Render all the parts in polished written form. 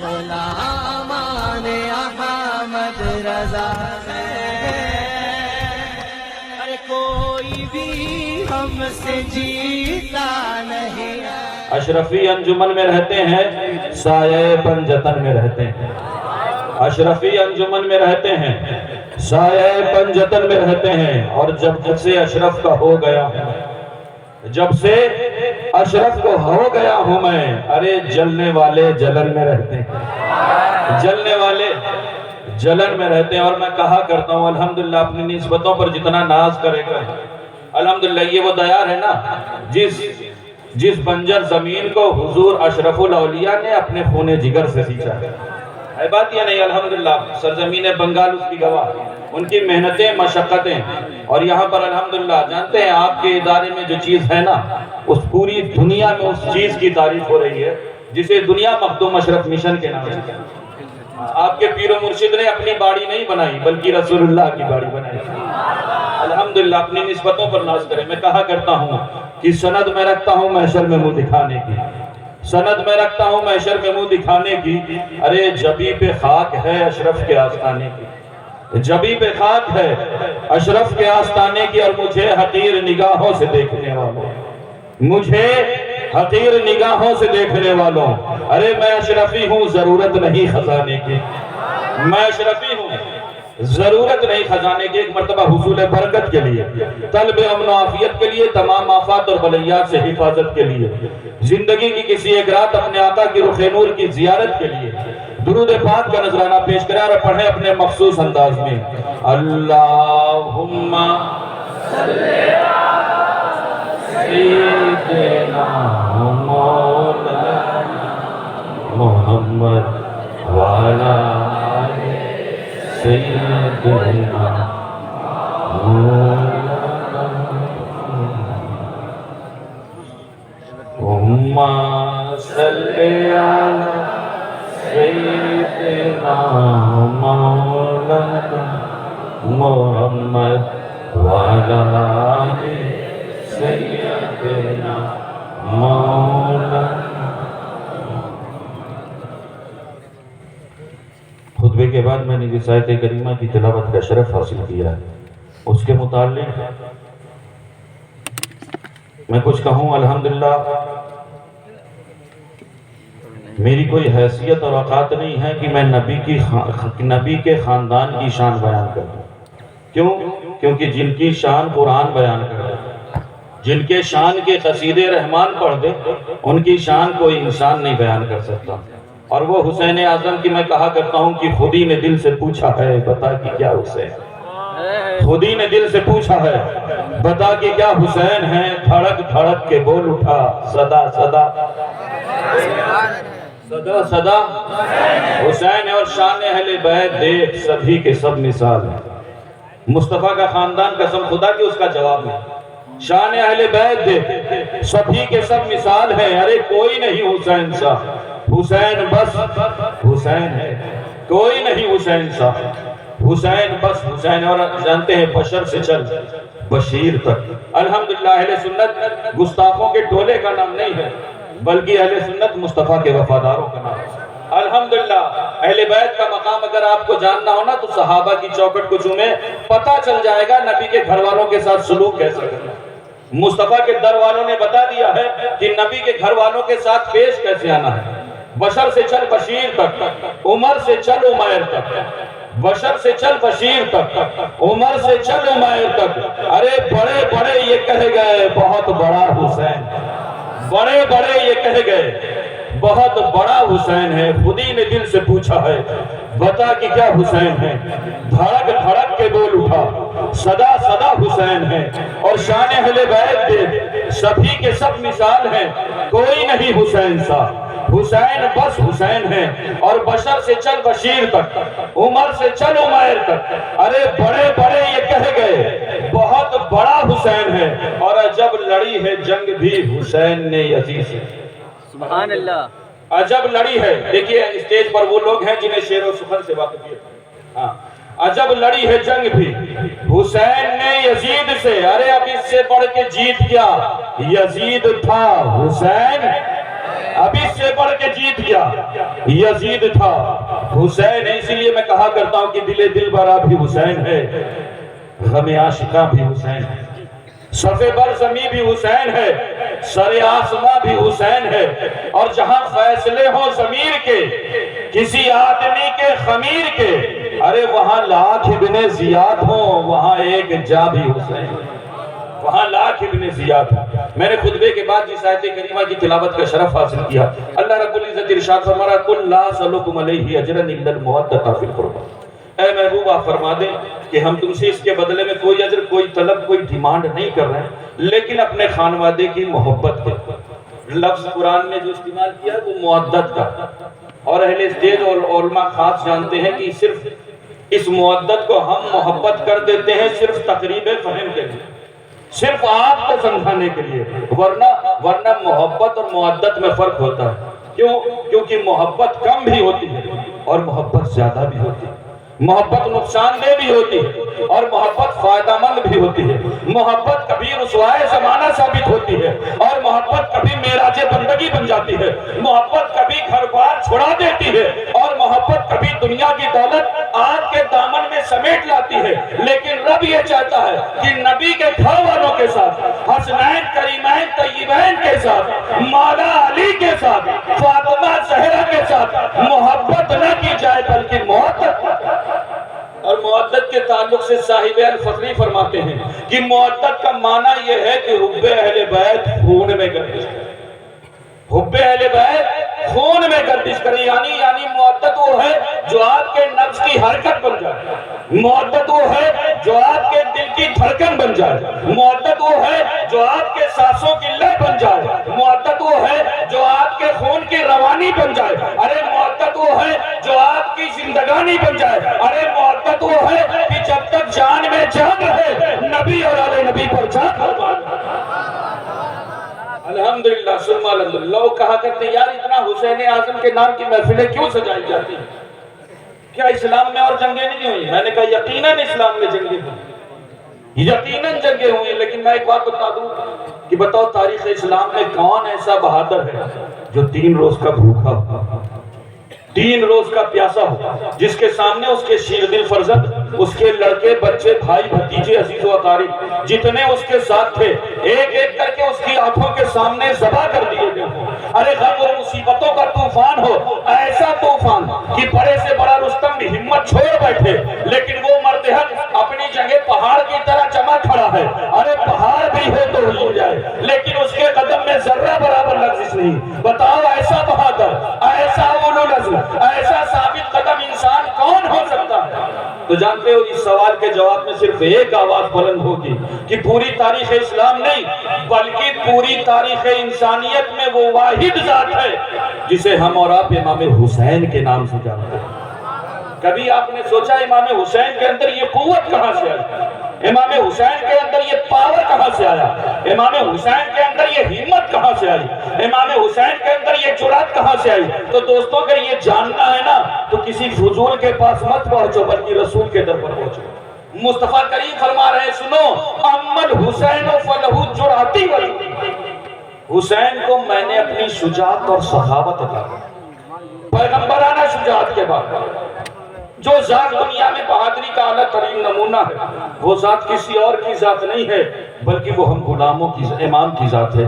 غلامان احمد رضا کوئی بھی ہم سے جیتا نہیں. اشرفی انجمن میں رہتے ہیں، سایہ پنجتن میں رہتے ہیں. اشرفی انجمن میں رہتے ہیں، سایہ پنجتن میں رہتے ہیں. اور جب سے اشرف کا ہو گیا ہوں، جب سے اشرف کو ہو گیا ہوں میں، ارے جلنے والے جلن میں رہتے ہیں، جلنے والے جلن میں رہتے ہیں. اور میں کہا کرتا ہوں الحمدللہ اپنی نسبتوں پر جتنا ناز کرے گا الحمدللہ یہ وہ دیار ہے نا جس بنجر زمین کو حضور اشرف الاولیاء نے اپنے خون جگر سے سینچا ہے بات یا نہیں. الحمدللہ سرزمین بنگال اس کی گواہ، ان کی محنتیں مشقتیں. اور یہاں پر الحمدللہ جانتے ہیں آپ کے ادارے میں جو چیز ہے نا، اس پوری دنیا میں اس چیز کی تعریف ہو رہی ہے جسے دنیا مخدوم اشرف مشن کے نام سے. آپ کے پیر و مرشد نے اپنی باڑی نہیں بنائی بلکہ رسول اللہ کی باڑی بنائی. الحمدللہ اپنی نسبتوں پر ناز کریں. میں کہا کرتا ہوں کہ سند میں رکھتا ہوں محشر میں منہ دکھانے کی، سند میں رکھتا ہوں محشر میں منہ دکھانے کی. ارے جبی پہ خاک ہے اشرف کے آستانے کی، جبی پہ خاک ہے اشرف کے آستانے کی. اور مجھے حقیر نگاہوں سے دیکھنے والوں، مجھے حقیر نگاہوں سے دیکھنے والوں، ارے میں اشرفی ہوں ضرورت نہیں خزانے کی، میں اشرفی ہوں ضرورت نہیں خزانے کی. ایک مرتبہ حصول برکت کے لیے، طلب امن و عافیت کے لیے، تمام آفات اور بلیات سے حفاظت کے لیے، زندگی کی کسی ایک رات اپنے آقا کی رخ نور کی زیارت کے لیے درود پاک کا نذرانہ پیش کریں اور پڑھیں اپنے مخصوص انداز میں. اللہم صلی سیدنا مولانا محمد وعلا سیدنا مولانا اللہم صلی علی سیدنا مولانا محمد وعلا سیدنا مولانا. خطبے کے بعد میں نے جس آیت کریمہ کی تلاوت کا شرف حاصل کیا ہے اس کے متعلق میں کچھ کہوں. الحمدللہ میری کوئی حیثیت اور اوقات نہیں ہے کہ میں نبی کے خاندان کی شان بیان کروں. کیوں؟ کیونکہ جن کی شان قرآن بیان کر دے، جن کے شان کے قصیدے رحمان پڑھ دے، ان کی شان کوئی انسان نہیں بیان کر سکتا. اور وہ حسین اعظم کی میں کہا کرتا ہوں کہ خودی نے دل سے پوچھا ہے بتا کہ کیا حسین، خودی نے دل سے پوچھا ہے بتا کہ کیا حسین ہے. دھڑک دھڑک کے بول اٹھا صدا صدا صدا صدا حسین ہے. اور شان اہل بیت دیکھ سبھی کے سب مثال ہیں. مصطفیٰ کا خاندان قسم خدا کی اس کا جواب ہے. شان اہل بیت دیکھ سبھی کے سب مثال ہیں. ارے کوئی نہیں حسین سا، حسین بس حسین ہے، کوئی نہیں حسین سا، حسین بس حسین. اور جانتے ہیں بشر سے چل بشیر تک. الحمدللہ اہل سنت گستاخوں کے ٹولے کا نام نہیں ہے بلکہ اہل سنت مصطفیٰ کے وفاداروں کا نام ہے. الحمدللہ اہل بیت کا مقام اگر آپ کو جاننا ہو نا تو صحابہ کی چوکھٹ کو چومیں، پتہ چل جائے گا نبی کے گھر والوں کے ساتھ سلوک کیسے کرنا. مصطفیٰ کے در والوں نے بتا دیا ہے کہ نبی کے گھر والوں کے ساتھ پیش کیسے آنا ہے. بشر سے چل بشیر تک، عمر سے چل عمیر تک، بشر سے چل بشیر تک، عمر سے چل عمیر تک. ارے بڑے بڑے یہ کہہ گئے بہت بڑا حسین، بڑے بڑے یہ کہہ گئے بہت بڑا حسین ہے. خودی نے دل سے پوچھا ہے بتا کہ کیا حسین ہے. دھڑک دھڑک کے بول اٹھا صدا صدا حسین ہے. اور شان اہل بیت دیکھ سبھی کے سب مثال ہیں، کوئی نہیں حسین سا، حسین بس حسین ہے. اور بشر سے چل بشیر تک، عمر سے چل عمیر تک. ارے بڑے بڑے یہ کہہ گئے بہت بڑا حسین ہے. اور جب لڑی ہے جنگ بھی حسین نے یزید سے. سبحان اللہ. عجب لڑی ہے. دیکھیے اسٹیج پر وہ لوگ ہیں جنہیں شعر و سخن سے واقفیت ہے. عجب لڑی ہے جنگ بھی حسین نے یزید سے. ارے اب اس سے بڑھ کے جیت کیا، یزید تھا حسین. اب اس سے بڑھ کے جیت گیا یزید تھا، حسین ہے، اسی لیے میں کہا کرتا ہوں کہ دل برا بھی حسین ہے، غم عاشقاں بھی حسین ہے، صف برزمی بھی حسین ہے، سر آسماں بھی حسین ہے، اور جہاں فیصلے ہوں ضمیر کے کسی آدمی کے خمیر کے، ارے وہاں لاکھ ابن زیاد ہوں، وہاں ایک جا بھی حسین ہے، وہاں لاکھ ابن زیاد ہوں۔ میں نے خطبے کے بعد جس آیت کریمہ کی تلاوت کا شرف حاصل کیا، اللہ رب العزت ارشاد فرما رہا قُلْ لَا أَسْأَلُكُمْ عَلَيْهِ أَجْرًا إِلَّا الْمَوَدَّةَ فِي الْقُرْبَى، اے محبوب آپ فرما دیں کہ ہم تم سے اس کے بدلے میں کوئی اجر، کوئی طلب، کوئی ڈیمانڈ نہیں کر رہے ہیں، لیکن اپنے خانوادے کی محبت کے لفظ قرآن میں جو استعمال کیا وہ مودت کا، اور اہل اسٹیج اور علماء خاص جانتے ہیں کہ صرف اس مودت کو ہم محبت کر دیتے ہیں صرف تقریب فہم کے لیے، صرف آپ کو سمجھانے کے لیے، ورنہ محبت اور مودت میں فرق ہوتا ہے۔ کیوں؟ کیونکہ محبت کم بھی ہوتی ہے اور محبت زیادہ بھی ہوتی ہے، محبت نقصان دہ بھی ہوتی ہے اور محبت فائدہ مند بھی ہوتی ہے، محبت کبھی رسوائے زمانہ ثابت ہوتی ہے اور محبت کبھی معراج بندگی بن جاتی ہے، محبت کبھی گھر بار چھڑا دیتی ہے اور محبت کبھی دنیا کی دولت آپ کے دامن میں سمیٹ لاتی ہے۔ لیکن رب یہ چاہتا ہے کہ نبی کے گھر والوں کے ساتھ، حسنین کریمین طیبین کے ساتھ، مولا علی کے ساتھ، فاطمہ زہرا کے ساتھ محبت نہ کی جائے بلکہ محبت۔ اور مودت کے تعلق سے صاحب الفخری فرماتے ہیں کہ مودت کا معنی یہ ہے کہ حب اہل بیت خون میں گردش کرے، حب اہل بیت خون میں گردش کرے، یعنی مودت وہ ہے جو آپ کے نفس کی حرکت بن جائے، مودت وہ ہے جو آپ کے دل کی دھڑکن بن جائے، مودت وہ ہے جو آپ کے سانسوں کی لے بن جائے، مودت وہ ہے جو آپ کے خون کی روانی بن جائے، ارے مودت وہ ہے جو آپ کی زندگانی بن جائے، ارے مودت وہ ہے کہ جب تک جان میں جان رہے نبی اور آل نبی پر جان قربان۔ الحمدللہ ثم الحمدللہ۔ لوگ کہا کرتے ہیں یار اتنا حسین اعظم کے نام کی محفلیں کیوں سجائی جاتی ہیں؟ کیا اسلام میں اور جنگیں نہیں ہوئی؟ میں نے کہا یقیناً اسلام میں جنگیں ہوئی، یقیناً جنگیں ہوئی، لیکن میں ایک بات بتا دوں کہ بتاؤ تاریخ اسلام میں کون ایسا بہادر ہے جو 3 روز کا بھوکا ہو، 3 روز کا پیاسا ہو، جس کے سامنے اس کے شیر دل فرزند، اس کے لڑکے بچے بھائی بھتیجے عزیز و اقارب جتنے اس کے ساتھ تھے ایک ایک کر کے اس کی آنکھوں کے سامنے ذبح کر دیے گئے ہوں، ارے غم اور مصیبتوں کا طوفان ہو، ایسا طوفان کہ بڑے سے بڑا رستم بھی ہمت چھوڑ بیٹھے، لیکن وہ مرتہن اپنی جگہ پہاڑ کی طرح جمع کھڑا ہے، ارے پہاڑ بھی ہو تو ہل جائے لیکن اس کے قدم میں ذرہ برابر لغزش نہیں۔ بتاؤ ایسا بہادر، ایسا اولو العزم، ایسا ثابت قدم انسان کون ہو سکتا ہے؟ تو جانتے ہو اس سوال کے جواب میں صرف ایک آواز بلند ہوگی کہ پوری تاریخ اسلام نہیں بلکہ پوری تاریخ انسانیت میں وہ واحد ذات ہے جسے ہم اور آپ امام حسین کے نام سے جانتے ہیں۔ کبھی آپ نے سوچا امام حسین کے اندر یہ قوت کہاں سے آئی؟ امام حسین کے اندر یہ پاور کہاں سے آیا؟ امام حسین کے اندر یہ ہمت کہاں سے آئی؟ امام حسین کے اندر یہ جرات کہاں سے آئی؟ تو دوستوں اگر یہ جاننا ہے نا تو کسی فضول کے پاس مت پہنچو بلکہ رسول کے در پر پہنچو۔ مصطفیٰ کریم فرما رہے ہیں سنو، امل حسین فلہ جراتی ولی، حسین کو میں نے اپنی شجاعت اور سخاوت عطا کی، پیغمبرانہ شجاعت کے بعد جو ذات دنیا میں بہادری کا اعلیٰ ترین نمونہ ہے وہ ذات کسی اور کی ذات نہیں ہے بلکہ وہ ہم غلاموں کی امام کی ذات ہے۔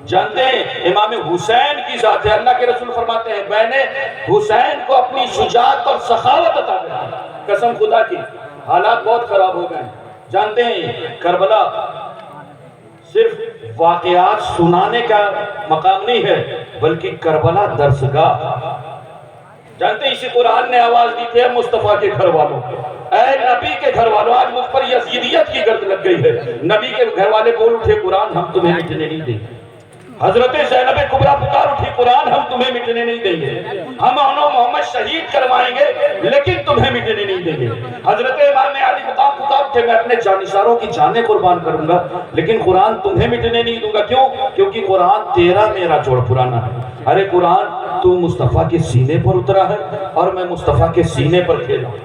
جانتے ہیں امام حسین کی ذات ہے، اللہ کے رسول فرماتے ہیں میں نے حسین کو اپنی شجاعت اور سخاوت عطا کی، قسم خدا کی حالات بہت خراب ہو گئے ہیں۔ جانتے ہیں کربلا صرف واقعات سنانے کا مقام نہیں ہے بلکہ کربلا درسگاہ۔ جانتے ہیں اسی قرآن نے آواز دی تھی مصطفیٰ کے گھر والوں، اے نبی کے گھر والوں، آج مجھ پر یزیدیت کی گرد لگ گئی ہے، نبی کے گھر والے بول اٹھے قرآن ہم تمہیں مٹنے نہیں دیں گے، حضرت زینب کبریٰ پکار اٹھی قرآن ہم تمہیں مٹنے نہیں دیں گے، ہم انو محمد شہید کروائیں گے لیکن تمہیں مٹنے نہیں دیں گے، حضرت امام علی پکار اٹھے میں اپنے جانشاروں کی جانیں قربان کروں گا لیکن قرآن تمہیں مٹنے نہیں دوں گا۔ کیوں؟ کیونکہ قرآن تیرا میرا جوڑ پرانا ہے، ارے قرآن تو مصطفیٰ کے سینے پر اترا ہے اور میں مصطفیٰ کے سینے پر کھیلا ہوں،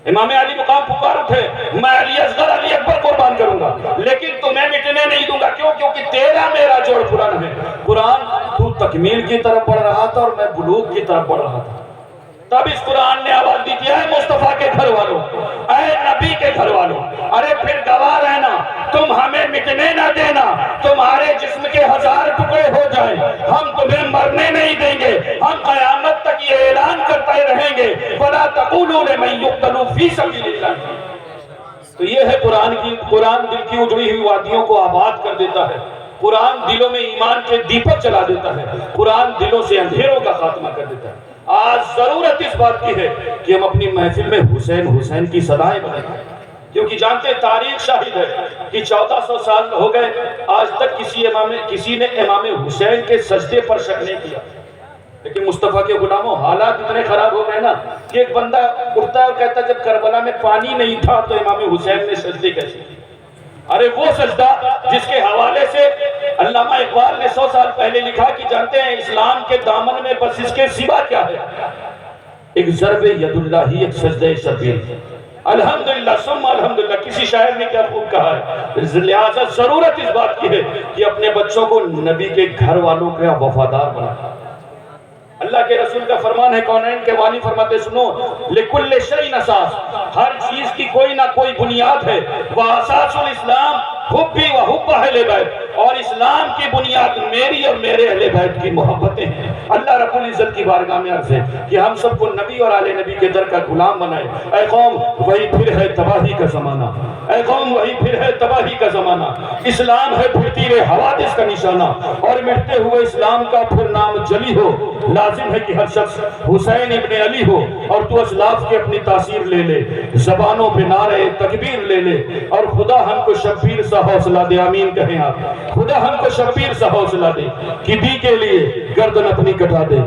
امام علی مقام پکار اٹھے میں علی اصغر علی اکبر قربان کروں گا لیکن تمہیں مٹنے نہیں دوں گا. کیوں؟ کیونکہ تیرا میرا جوڑ قرآن ہے. قرآن تو تکمیل کی طرف بڑھ رہا تھا اور میں بلوغ کی طرف بڑھ رہا تھا. تب اس قرآن نے آواز دی تھی اے مصطفیٰ کے گھر والوں, اے نبی کے گھر والوں, ارے پھر گواہ رہنا, تم ہمیں مٹنے نہ دینا, تمہارے جسم کے 1000 ٹکڑے ہو جائیں ہم تمہیں مرنے نہیں دیں گے, ہم قیامت تک یہ اعلان کرتے رہیں گے وَلَا تَقُولُوا لِمَن يُقْتَلُ فِي سَبِيلِ اللَّهِ. تو یہ ہے قرآن دل کی اجڑی ہوئی وادیوں کو آباد کر دیتا ہے. قرآن دلوں میں ایمان کے دیپک چلا دیتا ہے. قرآن دلوں سے اندھیروں کا خاتمہ کر دیتا ہے. آج ضرورت اس بات کی ہے کہ ہم اپنی محفل میں حسین حسین کی صدائیں بنائیں, کیونکہ جانتے تاریخ شاہد ہے کہ 1400 سال ہو گئے آج تک کسی نے امام حسین کے سجدے پر شک نہیں کیا. لیکن مصطفیٰ کے غلاموں حالات اتنے خراب ہو گئے نا کہ ایک بندہ اٹھتا ہے اور کہتا ہے جب کربلا میں پانی نہیں تھا تو امام حسین نے سجدے کیسے کیے. ارے وہ سجدہ جس کے حوالے سے علامہ اقبال نے 100 سال پہلے لکھا کہ جانتے ہیں اسلام کے دامن میں بس اس کے سوا کیا ہے, ایک ضرب ید اللہ ہی, ایک سجدہ شبیر. الحمدللہ ثم الحمدللہ. کسی شاعر نے کیا خوب کہا ہے, لہذا ضرورت اس بات کی ہے کہ اپنے بچوں کو نبی کے گھر والوں کا وفادار بنائیں. اللہ کے رسول کا فرمان ہے, کونین کے والی فرماتے سنو لِكُلِّ شَيْءٍ اساس, ہر چیز کی کوئی نہ کوئی بنیاد ہے. وَأَسَاسُ الْإِسْلَامِ حُبِّي وَحُبَّ اہل بیت, اور اسلام کی بنیاد میری اور میرے اہل بیت کی محبتیں ہیں. اللہ رب العزت کی بارگاہ میں عرض ہے کہ ہم سب کو نبی اور آل نبی کے در کا غلام بنائے. اے قوم وہی پھر ہے تباہی کا زمانہ, اے قوم وہی پھر ہے تباہی کا زمانہ. اسلام ہے پھرتی ہوئے حوادث کا نشانہ, اور مٹتے ہوئے اسلام کا پھر نام جلی ہو. لازم ہے کہ ہر شخص حسین ابن علی ہو, اور تو اسلاف کی اپنی تاثیر لے لے, زبانوں پہ نعرے تکبیر لے لے, اور خدا ہم کو شبیر سا حوصلہ دے. آمین کہیں آپ. خدا ہم کو شبیر سا حوصلہ دے کہ دی کے لیے گردن اپنی کٹا دے.